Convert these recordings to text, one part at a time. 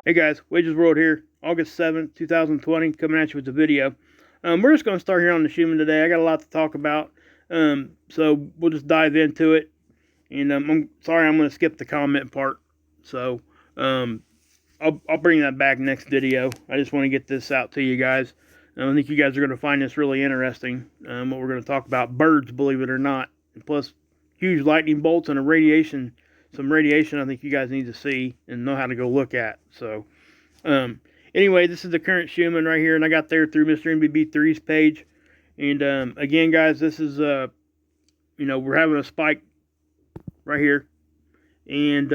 Hey guys, Wages World here, August 7th, 2020, coming at you with the video. We're just going to start here on the Schumann today. I got a lot to talk about, so we'll just dive into it. And I'm sorry I'm going to skip the comment part, so I'll bring that back next video. I just want to get this out to you guys. I think you guys are going to find this really interesting, what we're going to talk about. Birds, believe it or not, and plus huge lightning bolts and some radiation I think you guys need to see and know how to go look at. So anyway, this is the current Schumann right here, and I got there through Mr. MBB3's page. And again, guys, this is we're having a spike right here. And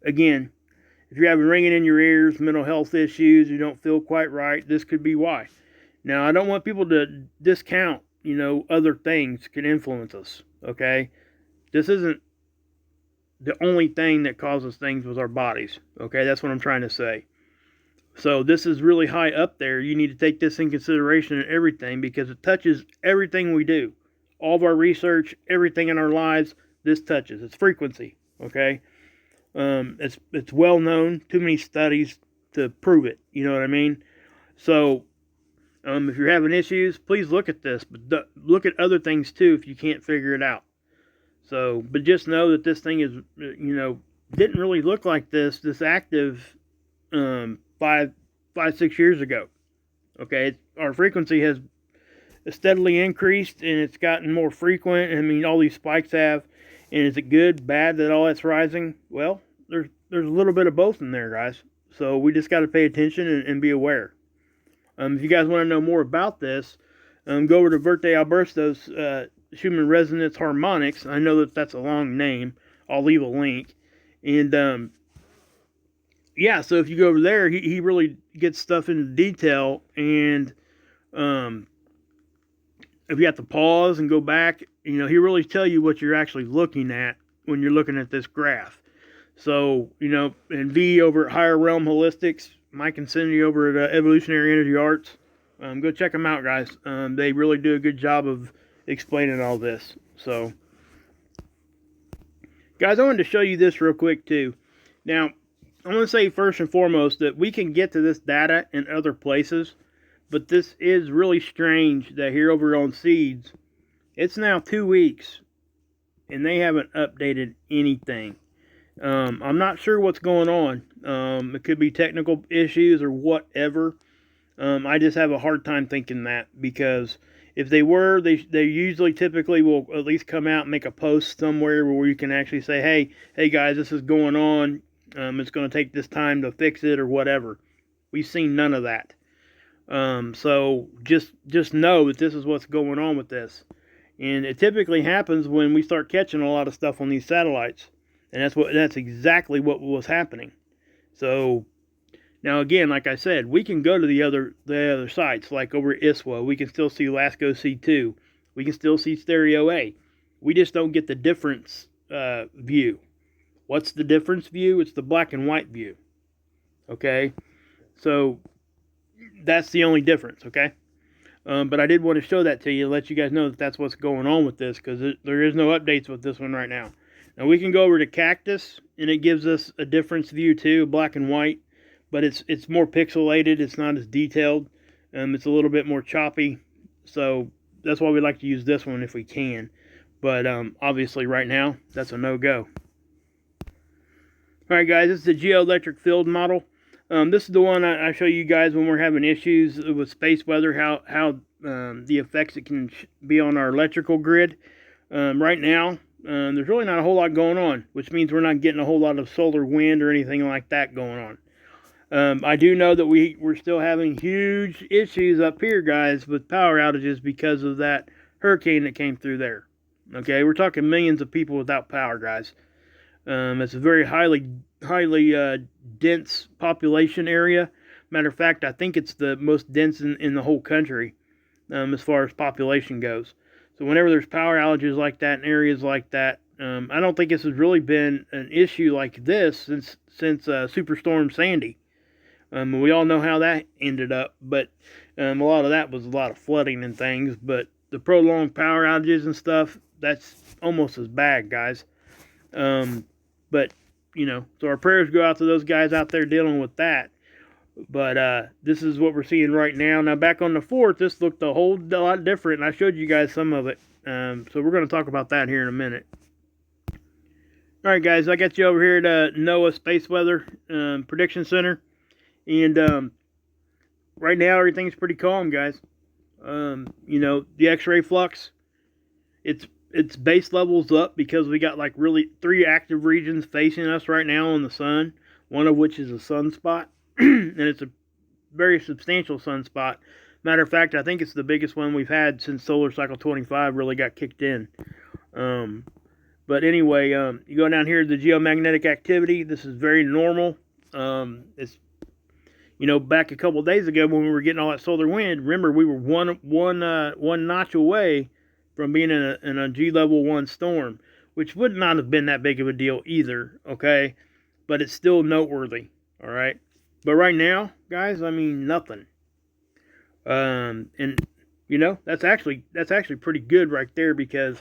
again, if you're having ringing in your ears, mental health issues, you don't feel quite right, this could be why. Now, I don't want people to discount, other things can influence us, okay? This isn't the only thing that causes things with our bodies, okay? That's what I'm trying to say. So this is really high up there. You need to take this in consideration in everything because it touches everything we do. All of our research, everything in our lives, this touches. It's frequency, okay? It's well known. Too many studies to prove it. You know what I mean? So if you're having issues, please look at this. But look at other things too if you can't figure it out. So, but just know that this thing is, didn't really look like this active 5-6 years ago. Okay, our frequency has steadily increased and it's gotten more frequent. I mean, all these spikes have. And is it good, bad that all that's rising? Well, there's a little bit of both in there, guys. So we just got to pay attention and be aware. If you guys want to know more about this, go over to Verte Alberto's Schumann Resonance Harmonics. I know that that's a long name. I'll leave a link. And yeah, so if you go over there, he really gets stuff into detail. And if you have to pause and go back, he really tell you what you're actually looking at when you're looking at this graph. So, and V over at Higher Realm Holistics, Mike and Cindy over at Evolutionary Energy Arts, go check them out, guys. They really do a good job of explaining all this. So, guys, I wanted to show you this real quick too. Now, I want to say first and foremost that we can get to this data in other places, but this is really strange that here over on Seeds, it's now 2 weeks and they haven't updated anything. I'm not sure what's going on. It could be technical issues or whatever. I just have a hard time thinking that because if they were, they usually typically will at least come out and make a post somewhere where you can actually say, hey guys, this is going on. It's going to take this time to fix it or whatever. We've seen none of that. So just know that this is what's going on with this. And it typically happens when we start catching a lot of stuff on these satellites. And that's exactly what was happening. So now again, like I said, we can go to the other sites, like over at ISWA. We can still see LASCO C2. We can still see Stereo A. We just don't get the difference view. What's the difference view? It's the black and white view. Okay? So that's the only difference, okay? But I did want to show that to you, let you guys know that that's what's going on with this, because there is no updates with this one right now. Now we can go over to Cactus, and it gives us a difference view too, black and white, but it's more pixelated. It's not as detailed. It's a little bit more choppy, so that's why we like to use this one if we can. But obviously right now, that's a no-go. Alright guys, this is the geoelectric field model. This is the one I show you guys when we're having issues with space weather, how the effects it can be on our electrical grid. Right now, there's really not a whole lot going on, which means we're not getting a whole lot of solar wind or anything like that going on. I do know that we're still having huge issues up here, guys, with power outages because of that hurricane that came through there. Okay, we're talking millions of people without power, guys. It's a very highly dense population area. Matter of fact, I think it's the most dense in the whole country as far as population goes. So whenever there's power outages like that in areas like that, I don't think this has really been an issue like this since Superstorm Sandy. We all know how that ended up, but a lot of that was a lot of flooding and things. But the prolonged power outages and stuff, that's almost as bad, guys. But so our prayers go out to those guys out there dealing with that. But this is what we're seeing right now. Now, back on the 4th, this looked a whole lot different, and I showed you guys some of it. So we're going to talk about that here in a minute. All right, guys, I got you over here at NOAA Space Weather Prediction Center. And right now, everything's pretty calm, guys. The X-ray flux, its base level's up because we got like really 3 active regions facing us right now on the sun, one of which is a sunspot. And it's a very substantial sunspot. Matter of fact, I think it's the biggest one we've had since solar cycle 25 really got kicked in. But anyway, you go down here to the geomagnetic activity. This is very normal. It's back a couple of days ago when we were getting all that solar wind. Remember, we were one notch away from being in a G level 1 storm, which would not have been that big of a deal either. Okay, but it's still noteworthy. All right. But right now, guys, I mean, nothing. And that's actually pretty good right there, because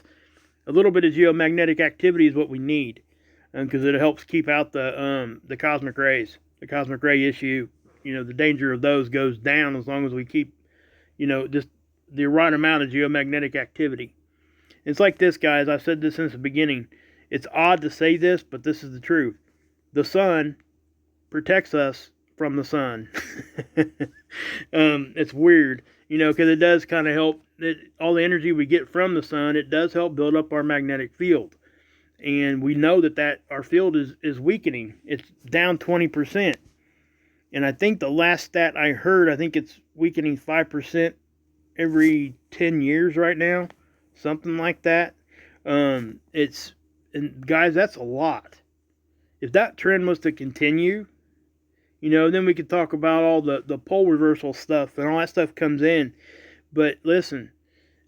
a little bit of geomagnetic activity is what we need, because it helps keep out the cosmic rays. The cosmic ray issue, the danger of those goes down as long as we keep, just the right amount of geomagnetic activity. It's like this, guys. I've said this since the beginning. It's odd to say this, but this is the truth. The sun protects us from the sun. It's weird, because it does kind of help. All the energy we get from the sun, it does help build up our magnetic field. And we know that our field is weakening. It's down 20%. And I think the last stat I heard, I think it's weakening 5% every 10 years right now. Something like that. And guys, that's a lot. If that trend was to continue, then we could talk about all the pole reversal stuff and all that stuff comes in. But listen,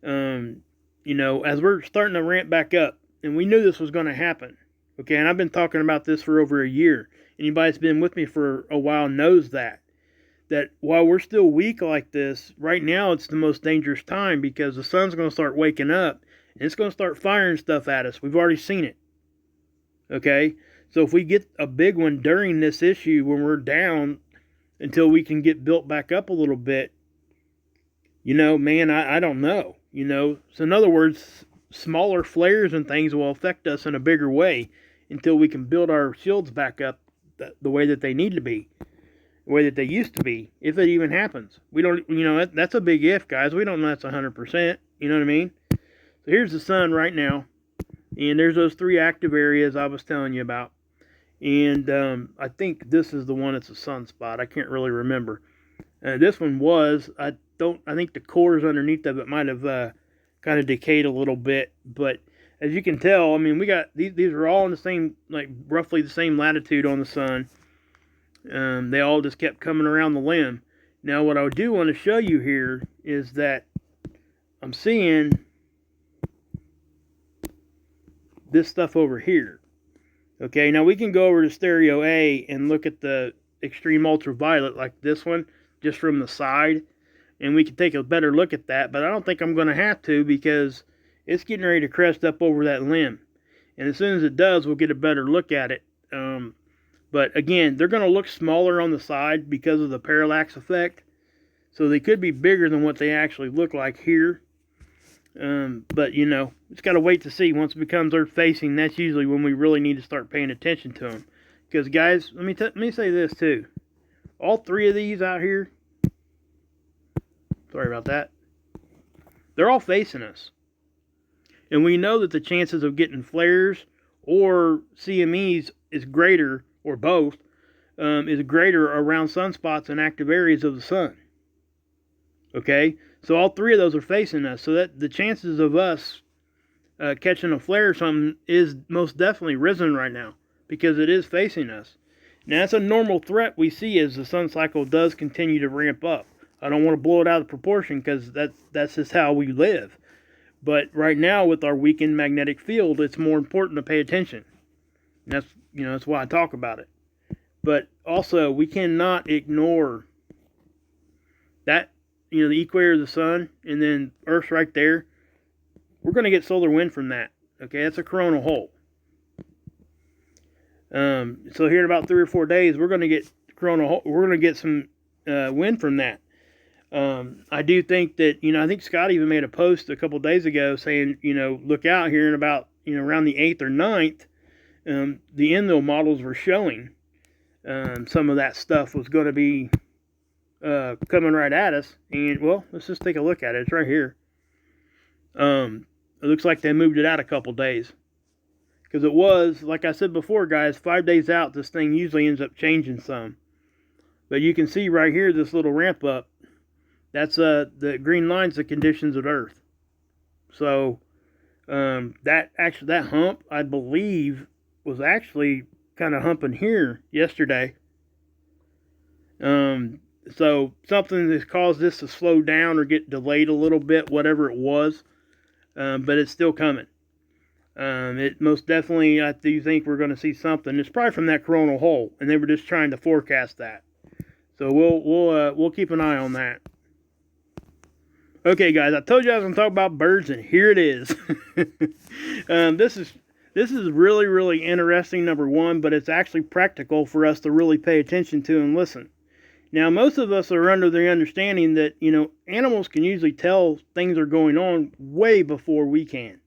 as we're starting to ramp back up, and we knew this was going to happen, okay, and I've been talking about this for over a year. Anybody that's been with me for a while knows that while we're still weak like this, right now it's the most dangerous time, because the sun's going to start waking up, and it's going to start firing stuff at us. We've already seen it, okay? So if we get a big one during this issue when we're down until we can get built back up a little bit, man, I don't know. So in other words, smaller flares and things will affect us in a bigger way until we can build our shields back up the way that they need to be, the way that they used to be, if it even happens. We don't, that's a big if, guys. We don't know that's 100%. You know what I mean? So here's the sun right now, and there's those 3 active areas I was telling you about. And I think this is the one that's a sunspot. I can't really remember. This one was. I think the cores underneath of it might have kind of decayed a little bit. But as you can tell, I mean, we got these are all in the same, like roughly the same latitude on the sun. They all just kept coming around the limb. Now, what I do want to show you here is that I'm seeing this stuff over here. Okay, now we can go over to stereo A and look at the extreme ultraviolet like this one, just from the side. And we can take a better look at that, but I don't think I'm going to have to, because it's getting ready to crest up over that limb. And as soon as it does, we'll get a better look at it. But again, they're going to look smaller on the side because of the parallax effect. So they could be bigger than what they actually look like here. But it's got to wait to see. Once it becomes Earth facing, that's usually when we really need to start paying attention to them. Because guys, let me say this too. All 3 of these out here, sorry about that, they're all facing us. And we know that the chances of getting flares or CMEs is greater, or both, is greater around sunspots and active areas of the sun. Okay? So all 3 of those are facing us. So that the chances of us catching a flare or something is most definitely risen right now, because it is facing us. Now, that's a normal threat we see as the sun cycle does continue to ramp up. I don't want to blow it out of proportion, because that's just how we live. But right now, with our weakened magnetic field, it's more important to pay attention. And that's why I talk about it. But also, we cannot ignore that, the equator of the sun, and then Earth's right there. We're going to get solar wind from that. Okay, that's a coronal hole. So here in about 3 or 4 days, we're going to get we're going to get some wind from that. I do think that, I think Scott even made a post a couple days ago saying, look out here in about, around the 8th or 9th, the Enlil models were showing some of that stuff was going to be coming right at us. And, well, let's just take a look at it. It's right here. It looks like they moved it out a couple days. Because it was, like I said before, guys, 5 days out, this thing usually ends up changing some. But you can see right here, this little ramp up. That's the green line's the conditions of Earth. So that hump, I believe, was actually kind of humping here yesterday. So something has caused this to slow down or get delayed a little bit, whatever it was. But it's still coming. It most definitely, I do think we're going to see something. It's probably from that coronal hole, and they were just trying to forecast that. So we'll keep an eye on that. Okay, guys, I told you I was going to talk about birds, and here it is. This is really, really interesting, number one, but it's actually practical for us to really pay attention to and listen. Now, most of us are under the understanding that, animals can usually tell things are going on way before we can.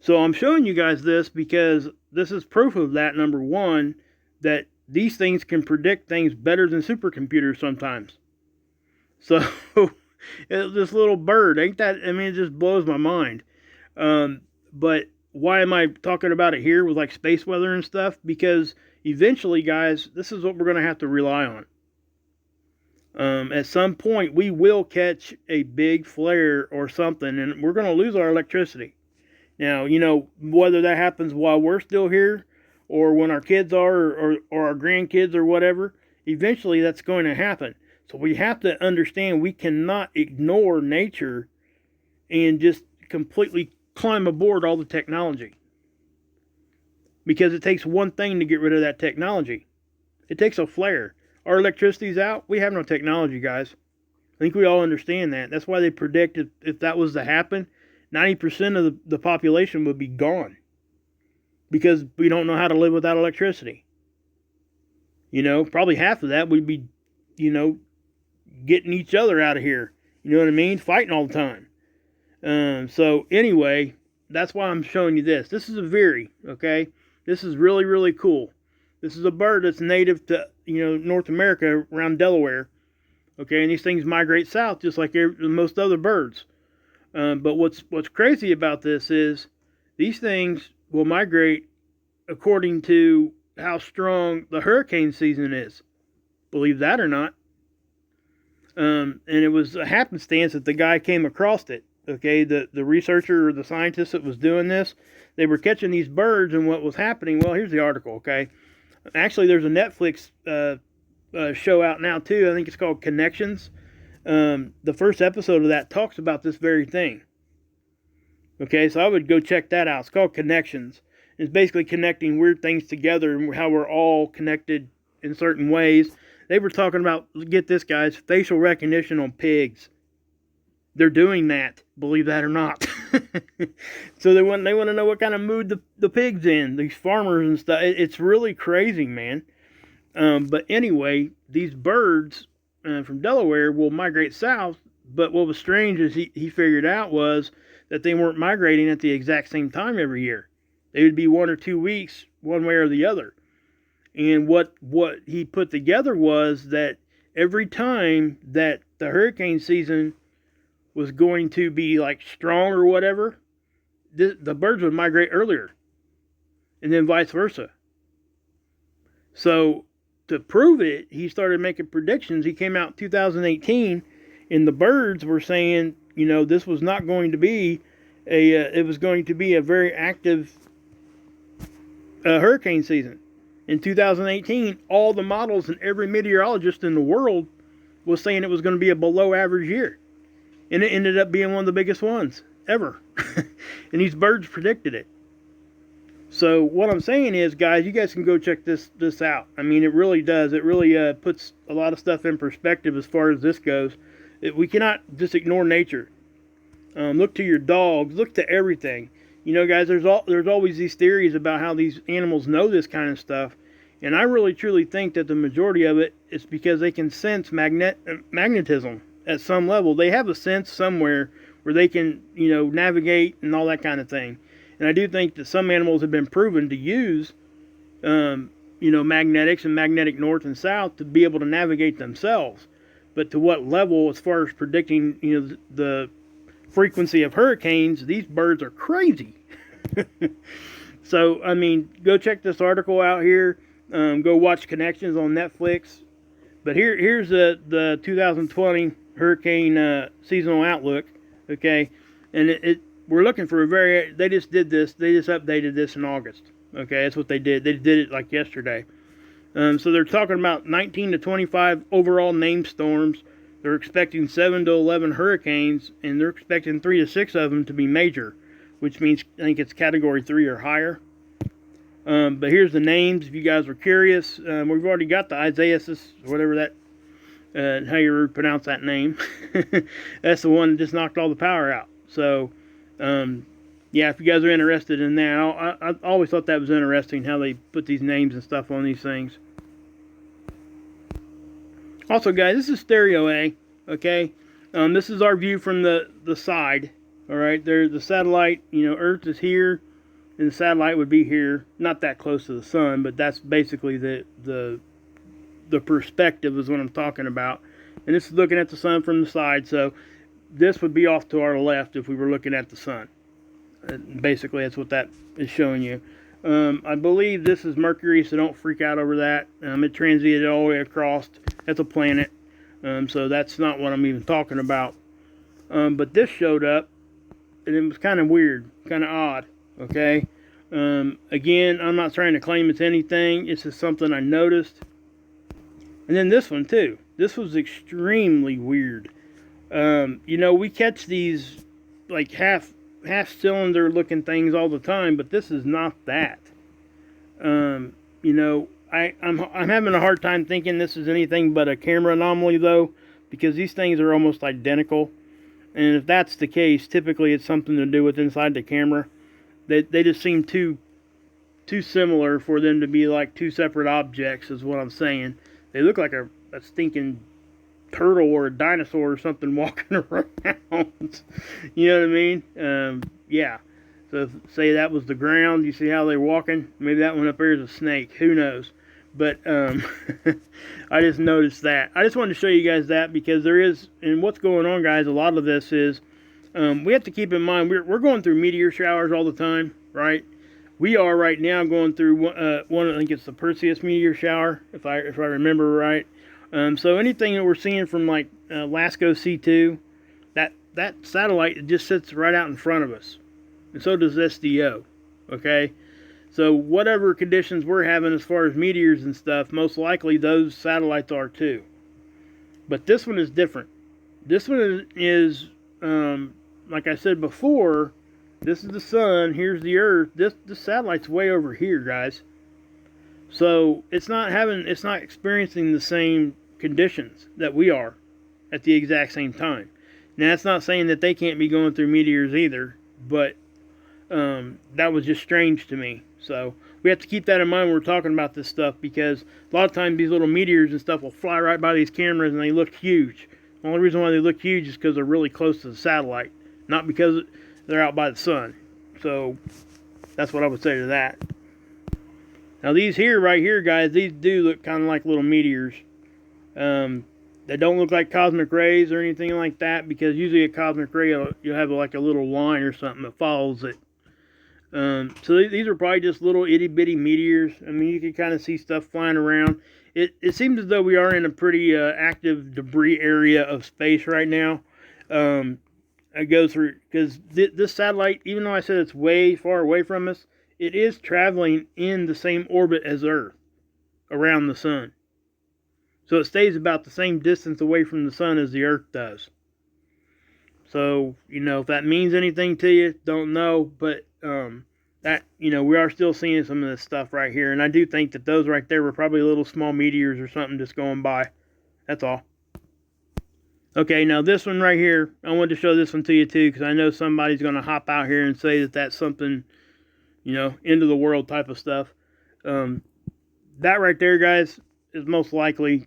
So I'm showing you guys this because this is proof of that, number one, that these things can predict things better than supercomputers sometimes. So this little bird, ain't that, it just blows my mind. But why am I talking about it here with like space weather and stuff? Because eventually, guys, this is what we're going to have to rely on. At some point, we will catch a big flare or something, and we're going to lose our electricity. Now, whether that happens while we're still here or when our kids are or our grandkids or whatever, eventually that's going to happen. So we have to understand we cannot ignore nature and just completely climb aboard all the technology. Because it takes one thing to get rid of that technology. It takes a flare. Our electricity's out. We have no technology, guys. I think we all understand that. That's why they predict if that was to happen, 90% of the population would be gone. Because we don't know how to live without electricity. Probably half of that would be, getting each other out of here. You know what I mean? Fighting all the time. So anyway, that's why I'm showing you this. This is a veery, okay? This is really, really cool. This is a bird that's native to, North America around Delaware. Okay, and these things migrate south just like most other birds. But what's crazy about this is these things will migrate according to how strong the hurricane season is. Believe that or not. And it was a happenstance that the guy came across it. Okay, the researcher or the scientist that was doing this, they were catching these birds, and what was happening, well, here's the article, okay? Actually, there's a Netflix show out now, too. I think it's called Connections. The first episode of that talks about this very thing. Okay, so I would go check that out. It's called Connections. It's basically connecting weird things together and how we're all connected in certain ways. They were talking about, get this, guys, facial recognition on pigs. They're doing that, believe that or not. So they want to know what kind of mood the pig's in, these farmers and stuff. It's really crazy, man. But anyway, these birds from Delaware will migrate south. But what was strange is he figured out was that they weren't migrating at the exact same time every year. They would be 1 or 2 weeks, one way or the other. And what he put together was that every time that the hurricane season was going to be like strong or whatever, the birds would migrate earlier. And then vice versa. So to prove it, he started making predictions. He came out in 2018, and the birds were saying, this was not going to be it was going to be a very active hurricane season. In 2018, all the models and every meteorologist in the world was saying it was going to be a below average year. And it ended up being one of the biggest ones ever. And these birds predicted it. So what I'm saying is, guys, you guys can go check this out. It really does. It really puts a lot of stuff in perspective as far as this goes. We cannot just ignore nature. Look to your dogs. Look to everything. You know, guys, there's always these theories about how these animals know this kind of stuff, and I really truly think that the majority of it is because they can sense magnetism at some level. They have a sense somewhere where they can, you know, navigate and all that kind of thing. And I do think that some animals have been proven to use, you know, magnetics and magnetic north and south to be able to navigate themselves. But to what level, as far as predicting, you know, the frequency of hurricanes, these birds are crazy. So, I mean, go check this article out here. Go watch Connections on Netflix. But here's the 2020 hurricane seasonal outlook. Okay, and we're looking for they just did this. They just updated this in August. Okay, that's what they did. They did it like yesterday. So they're talking about 19 to 25 overall named storms. They're expecting 7 to 11 hurricanes, and they're expecting 3 to 6 of them to be major, which means I think it's Category 3 or higher. But here's the names if you guys were curious. We've already got the Isaias, whatever that, how you pronounce that name. That's the one that just knocked all the power out. So, yeah, if you guys are interested in that, I always thought that was interesting how they put these names and stuff on these things. Also, guys, this is stereo A, okay? This is our view from the side, all right? There's the satellite, you know, Earth is here, and the satellite would be here. Not that close to the sun, but that's basically the perspective is what I'm talking about. And this is looking at the sun from the side, so this would be off to our left if we were looking at the sun. Basically, that's what that is showing you. I believe this is Mercury, so don't freak out over that. It transited all the way across. That's a planet, so that's not what I'm even talking about. But this showed up, and it was kind of weird, kind of odd, okay? Again, I'm not trying to claim it's anything. It's just something I noticed. And then this one, too. This was extremely weird. You know, we catch these, like, half-cylinder looking things all the time, but this is not that. You know, I'm having a hard time thinking this is anything but a camera anomaly, though, because these things are almost identical. And if that's the case, typically it's something to do with inside the camera. They just seem too similar for them to be like two separate objects, is what I'm saying. They look like a stinking turtle or a dinosaur or something walking around. You know what I mean? Yeah. So say that was the ground. You see how they're walking? Maybe that one up there is a snake. Who knows? But I just noticed that. I just wanted to show you guys that because there is, and what's going on, guys, a lot of this is, we have to keep in mind, we're going through meteor showers all the time, right? We are right now going through one, I think it's the Perseus meteor shower, if I remember right. So anything that we're seeing from like LASCO C2, that satellite just sits right out in front of us. And so does SDO, okay? So whatever conditions we're having as far as meteors and stuff, most likely those satellites are too. But this one is different. This one is like I said before, this is the sun, here's the Earth. This satellite's way over here, guys. So it's not experiencing the same conditions that we are at the exact same time. Now, that's not saying that they can't be going through meteors either, but that was just strange to me. So we have to keep that in mind when we're talking about this stuff, because a lot of times these little meteors and stuff will fly right by these cameras and they look huge. The only reason why they look huge is because they're really close to the satellite, not because they're out by the sun. So that's what I would say to that. Now these here, right here, guys, these do look kind of like little meteors. They don't look like cosmic rays or anything like that, because usually a cosmic ray, you'll have like a little line or something that follows it. So these are probably just little itty-bitty meteors. I mean, you can kind of see stuff flying around. It seems as though we are in a pretty active debris area of space right now. I go through, because this satellite, even though I said it's way far away from us, it is traveling in the same orbit as Earth around the sun. So it stays about the same distance away from the sun as the Earth does. So, you know, if that means anything to you, don't know. But that, you know, we are still seeing some of this stuff right here. And I do think that those right there were probably little small meteors or something just going by. That's all. Okay, now this one right here, I wanted to show this one to you too, because I know somebody's going to hop out here and say that that's something, you know, end of the world type of stuff. That right there, guys, is most likely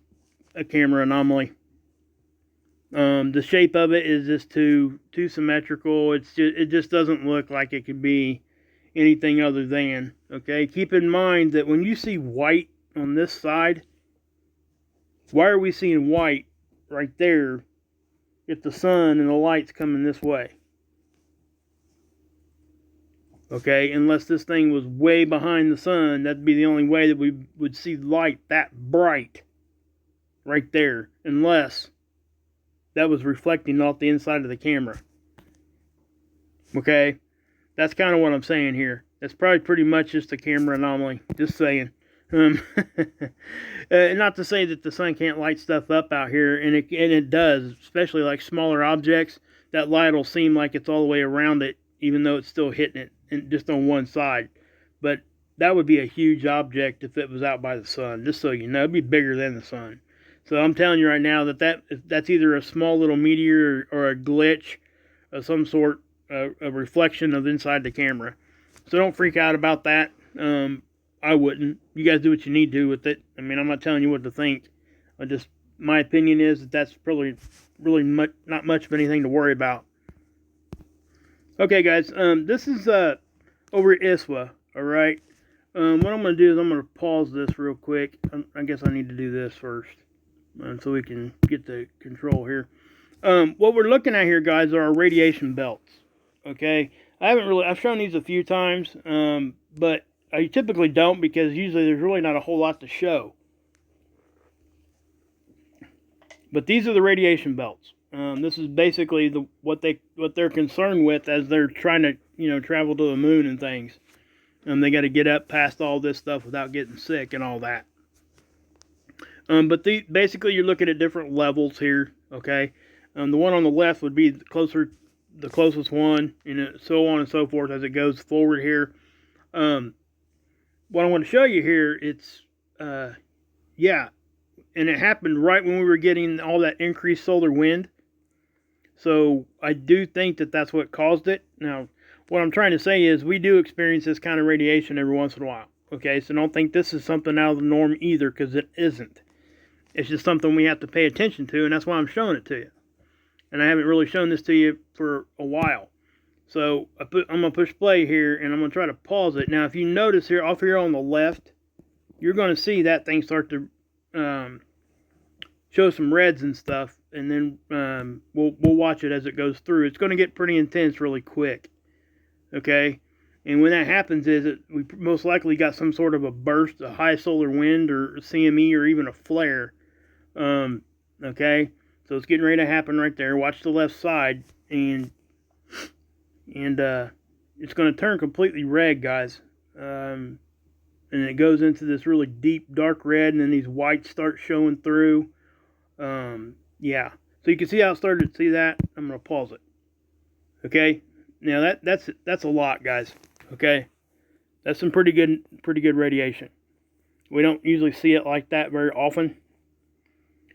a camera anomaly. The shape of it is just too symmetrical. It just doesn't look like it could be anything other than. Okay, keep in mind that when you see white on this side, why are we seeing white right there if the sun and the light's coming this way? Okay, unless this thing was way behind the sun, that'd be the only way that we would see light that bright right there, unless that was reflecting off the inside of the camera. Okay, that's kind of what I'm saying here. That's probably pretty much just a camera anomaly. Just saying. Not to say that the sun can't light stuff up out here, and it does, especially like smaller objects. That light will seem like it's all the way around it, even though it's still hitting it and just on one side. But that would be a huge object if it was out by the sun. Just so you know, it'd be bigger than the sun. So I'm telling you right now that's either a small little meteor or a glitch of some sort, a reflection of inside the camera. So don't freak out about that. I wouldn't. You guys do what you need to with it. I mean, I'm not telling you what to think. My opinion is that that's probably really not much of anything to worry about. Okay, guys. This is over at ISWA. All right. What I'm going to do is I'm going to pause this real quick. I guess I need to do this first, so we can get the control here. What we're looking at here, guys, are our radiation belts. Okay. I've shown these a few times, but I typically don't, because usually there's really not a whole lot to show. But these are the radiation belts. This is basically what they're concerned with as they're trying to travel to the moon and things. They got to get up past all this stuff without getting sick and all that. But basically you're looking at different levels here. Okay, the one on the left would be the closest one, and so on and so forth as it goes forward here. What I want to show you here, it's, yeah, and it happened right when we were getting all that increased solar wind. So I do think that that's what caused it. Now, what I'm trying to say is we do experience this kind of radiation every once in a while. Okay, so don't think this is something out of the norm either, because it isn't. It's just something we have to pay attention to, and that's why I'm showing it to you. And I haven't really shown this to you for a while. So I'm going to push play here, and I'm going to try to pause it. Now, if you notice here, off here on the left, you're going to see that thing start to show some reds and stuff. And then we'll watch it as it goes through. It's going to get pretty intense really quick. Okay? And when that happens we most likely got some sort of a burst, a high solar wind, or CME, or even a flare. Okay? So it's getting ready to happen right there. Watch the left side, and it's going to turn completely red, guys. And it goes into this really deep dark red, and then these whites start showing through. Yeah. So you can see how it started to see that. I'm going to pause it. Okay. Now that's a lot, guys. Okay. That's some pretty good radiation. We don't usually see it like that very often.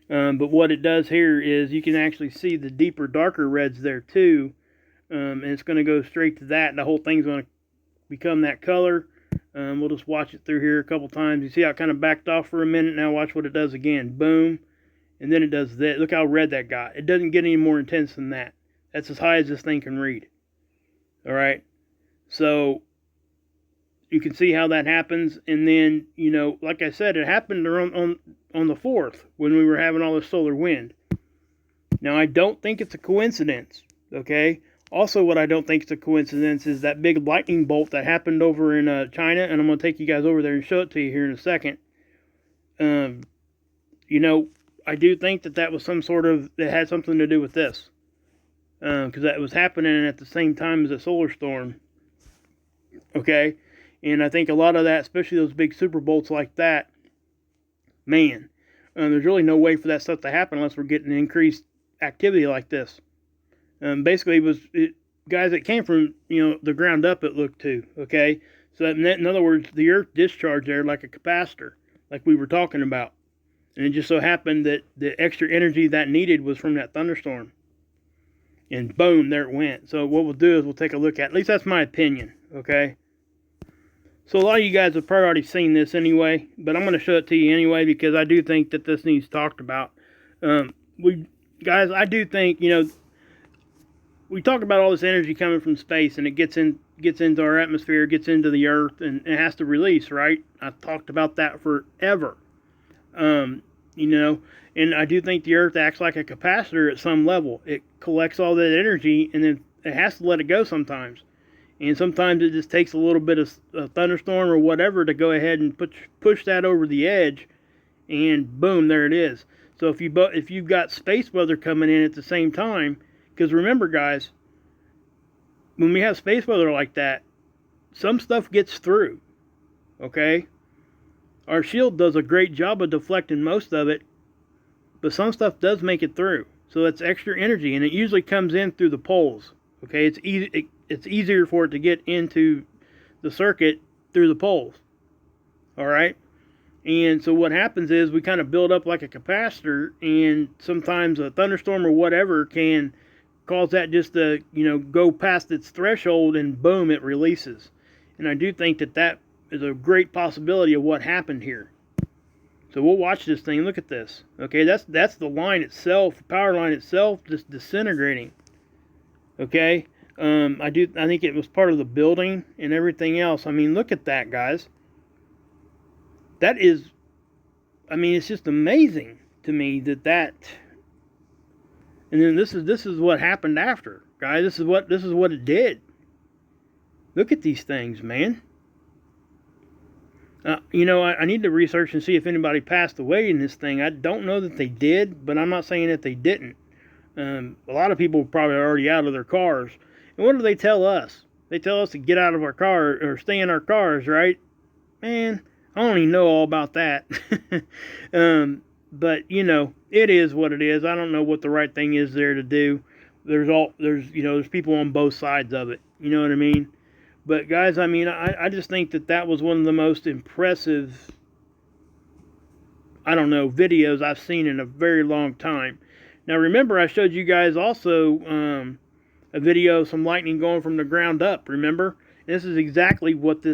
But what it does here is you can actually see the deeper, darker reds there too. And it's going to go straight to that. The whole thing's going to become that color. We'll just watch it through here a couple times. You see how it kind of backed off for a minute. Now watch what it does again. Boom. And then it does that. Look how red that got. It doesn't get any more intense than that. That's as high as this thing can read. Alright. So you can see how that happens. And then, like I said, it happened on the 4th when we were having all this solar wind. Now, I don't think it's a coincidence. Okay. Also, what I don't think is a coincidence is that big lightning bolt that happened over in China, and I'm going to take you guys over there and show it to you here in a second. I do think that was some sort of, that had something to do with this. Because that was happening at the same time as a solar storm. Okay? And I think a lot of that, especially those big super bolts like that, man, there's really no way for that stuff to happen unless we're getting increased activity like this. Basically, guys, it came from, the ground up, it looked to, okay? So in other words, the Earth discharged there like a capacitor, like we were talking about. And it just so happened that the extra energy that needed was from that thunderstorm. And boom, there it went. So what we'll do is we'll take a look at least that's my opinion, okay? So a lot of you guys have probably already seen this anyway, but I'm going to show it to you anyway because I do think that this needs talked about. Guys, I do think, we talk about all this energy coming from space and it gets into our atmosphere, gets into the earth, and it has to release, right? I've talked about that forever. And I do think the earth acts like a capacitor at some level. It collects all that energy and then it has to let it go sometimes. And sometimes it just takes a little bit of a thunderstorm or whatever to go ahead and push that over the edge, and boom, there it is. So if you've got space weather coming in at the same time, because remember, guys, when we have space weather like that, some stuff gets through. Okay, our shield does a great job of deflecting most of it, but some stuff does make it through. So that's extra energy, and it usually comes in through the poles. Okay, it's easy. It's easier for it to get into the circuit through the poles. All right, and so what happens is we kind of build up like a capacitor, and sometimes a thunderstorm or whatever can cause that just to go past its threshold, and boom, it releases. And I do think that is a great possibility of what happened here. So we'll watch this thing. Look at this. Okay, that's the line itself, the power line itself, just disintegrating. Okay. I think it was part of the building and everything else. I mean, look at that, guys. That is, it's just amazing to me that. And then this is what happened after, guys. This is what it did. Look at these things, man. I need to research and see if anybody passed away in this thing. I don't know that they did, but I'm not saying that they didn't. A lot of people probably are already out of their cars. And what do they tell us? They tell us to get out of our car or stay in our cars, right? Man, I don't even know all about that. But it is what it is. I don't know what the right thing is there to do. There's people on both sides of it. You know what I mean? But guys, I just think that was one of the most impressive, videos I've seen in a very long time. Now remember, I showed you guys also a video of some lightning going from the ground up, remember? And this is exactly what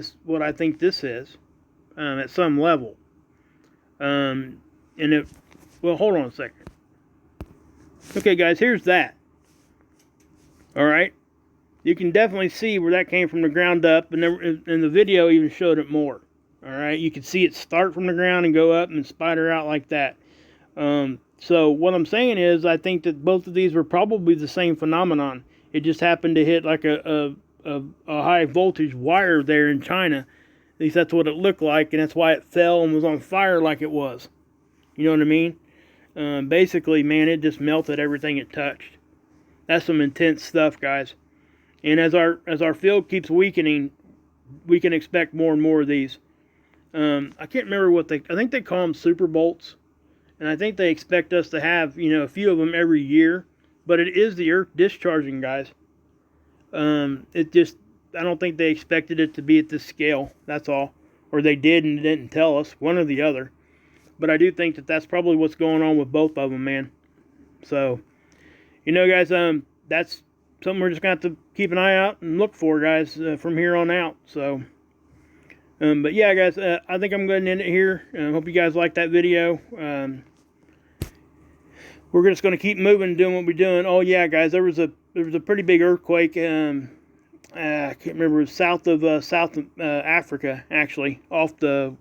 I think this is, at some level. Well, hold on a second. Okay, guys, here's that. All right. You can definitely see where that came from the ground up, and the video even showed it more. All right. You can see it start from the ground and go up and spider out like that. So what I'm saying is, I think that both of these were probably the same phenomenon. It just happened to hit like a high voltage wire there in China. At least that's what it looked like, and that's why it fell and was on fire like it was. You know what I mean? Basically, man, it just melted everything it touched. That's some intense stuff, guys. And as our field keeps weakening, we can expect more and more of these. I can't remember I think they call them super bolts. And I think they expect us to have, a few of them every year. But it is the earth discharging, guys. I don't think they expected it to be at this scale. That's all. Or they did and didn't tell us. One or the other. But I do think that's probably what's going on with both of them, man. So, guys, that's something we're just going to have to keep an eye out and look for, guys, from here on out. So, but yeah, guys, I think I'm going to end it here. I hope you guys liked that video. We're just going to keep moving and doing what we're doing. Oh yeah, guys, there was a pretty big earthquake. I can't remember. It was south of Africa, actually, off the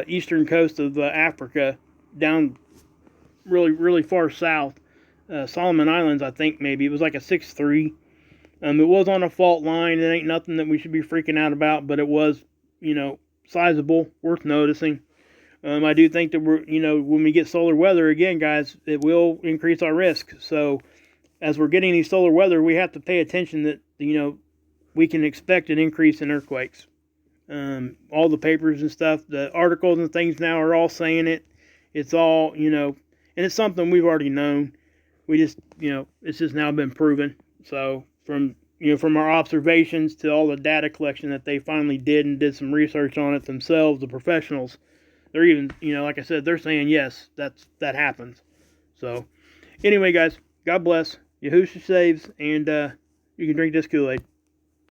eastern coast of Africa, down really, really far south. Solomon Islands, I think maybe. It was like a 6.3. It was on a fault line. It ain't nothing that we should be freaking out about, but it was, sizable, worth noticing. I do think that when we get solar weather again, guys, it will increase our risk. So as we're getting these solar weather, we have to pay attention that, we can expect an increase in earthquakes. All the papers and stuff, the articles and things now are all saying it. It's all, and it's something we've already known. We just, it's just now been proven. So from our observations to all the data collection that they finally did and did some research on it themselves, the professionals, they're even, like I said, they're saying yes, that happens. So, anyway, guys, God bless. Yahushua saves, and you can drink this Kool-Aid.